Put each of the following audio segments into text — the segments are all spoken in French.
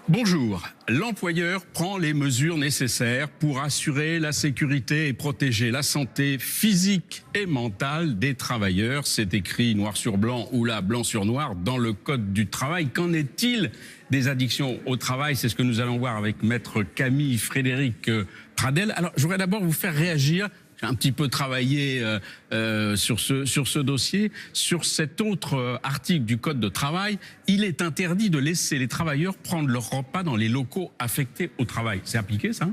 Bonjour. L'employeur prend les mesures nécessaires pour assurer la sécurité et protéger la santé physique et mentale des travailleurs. C'est écrit noir sur blanc ou là blanc sur noir dans le Code du travail. Qu'en est-il des addictions au travail? C'est ce que nous allons voir avec maître Camille Frédéric Pradel. Alors, je voudrais d'abord vous faire réagir. J'ai un petit peu travaillé sur ce dossier. Sur cet autre article du Code de travail, il est interdit de laisser les travailleurs prendre leur repas dans les locaux affectés au travail. C'est appliqué, ça?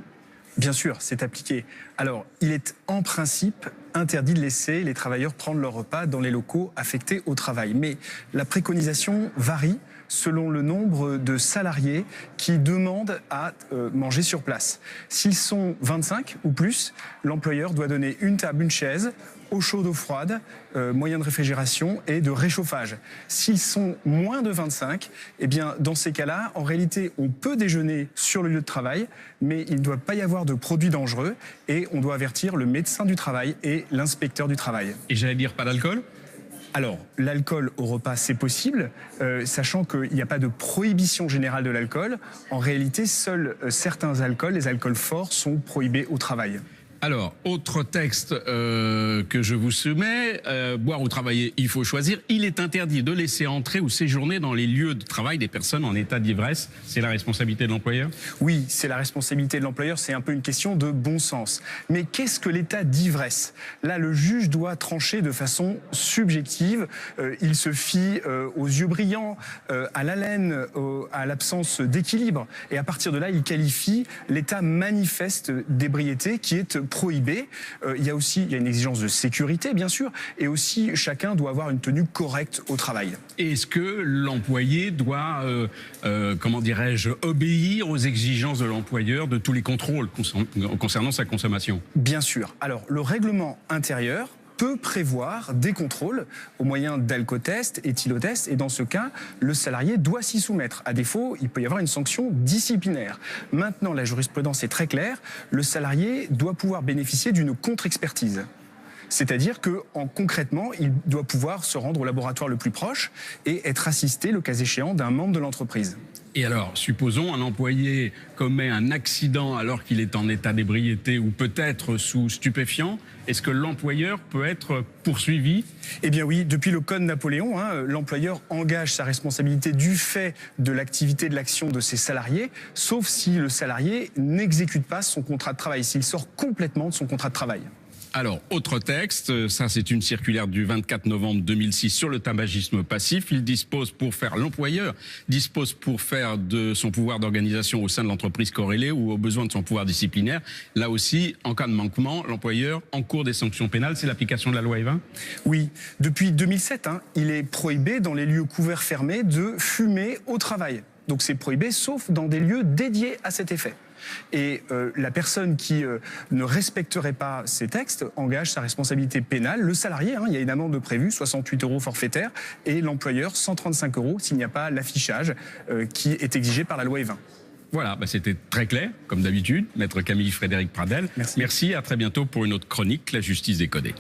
Bien sûr, c'est appliqué. Alors, il est en principe interdit de laisser les travailleurs prendre leur repas dans les locaux affectés au travail. Mais la préconisation varie selon le nombre de salariés qui demandent à manger sur place. S'ils sont 25 ou plus, l'employeur doit donner une table, une chaise, eau chaude, eau froide, moyen de réfrigération et de réchauffage. S'ils sont moins de 25, eh bien, dans ces cas-là, en réalité, on peut déjeuner sur le lieu de travail, mais il ne doit pas y avoir de produits dangereux et on doit avertir le médecin du travail et l'inspecteur du travail. Et j'allais dire pas d'alcool? Alors, l'alcool au repas, c'est possible, sachant qu'il n'y a pas de prohibition générale de l'alcool. En réalité, seuls certains alcools, les alcools forts, sont prohibés au travail. Alors, autre texte que je vous soumets, boire ou travailler, il faut choisir. Il est interdit de laisser entrer ou séjourner dans les lieux de travail des personnes en état d'ivresse. C'est la responsabilité de l'employeur? Oui, c'est la responsabilité de l'employeur, c'est un peu une question de bon sens. Mais qu'est-ce que l'état d'ivresse? Là, le juge doit trancher de façon subjective. Il se fie aux yeux brillants, à l'haleine, à l'absence d'équilibre. Et à partir de là, il qualifie l'état manifeste d'ébriété qui est prohibé. Il y a une exigence de sécurité, bien sûr, et aussi chacun doit avoir une tenue correcte au travail. Est-ce que l'employé doit, comment dirais-je, obéir aux exigences de l'employeur de tous les contrôles concernant sa consommation? Bien sûr. Alors, le règlement intérieur peut prévoir des contrôles au moyen d'alcotests, éthylotests, et dans ce cas, le salarié doit s'y soumettre. À défaut, il peut y avoir une sanction disciplinaire. Maintenant, la jurisprudence est très claire, le salarié doit pouvoir bénéficier d'une contre-expertise. C'est-à-dire que, concrètement, il doit pouvoir se rendre au laboratoire le plus proche et être assisté, le cas échéant, d'un membre de l'entreprise. Et alors, supposons un employé commet un accident alors qu'il est en état d'ébriété ou peut-être sous stupéfiant. Est-ce que l'employeur peut être poursuivi? Eh bien oui, depuis le Code Napoléon, l'employeur engage sa responsabilité du fait de l'activité de l'action de ses salariés, sauf si le salarié n'exécute pas son contrat de travail, s'il sort complètement de son contrat de travail. Alors, autre texte, ça c'est une circulaire du 24 novembre 2006 sur le tabagisme passif. L'employeur dispose pour faire de son pouvoir d'organisation au sein de l'entreprise corrélée ou au besoin de son pouvoir disciplinaire. Là aussi, en cas de manquement, l'employeur encourt des sanctions pénales. C'est l'application de la loi Evin? Oui, depuis 2007, il est prohibé dans les lieux couverts fermés de fumer au travail. Donc c'est prohibé sauf dans des lieux dédiés à cet effet. Et la personne qui ne respecterait pas ces textes engage sa responsabilité pénale. Le salarié, il y a une amende prévue, 68 € forfaitaire, et l'employeur, 135 € s'il n'y a pas l'affichage qui est exigé par la loi Evin. Voilà, c'était très clair, comme d'habitude. Maître Camille Frédéric Pradel. Merci. Merci, à très bientôt pour une autre chronique, La justice décodée.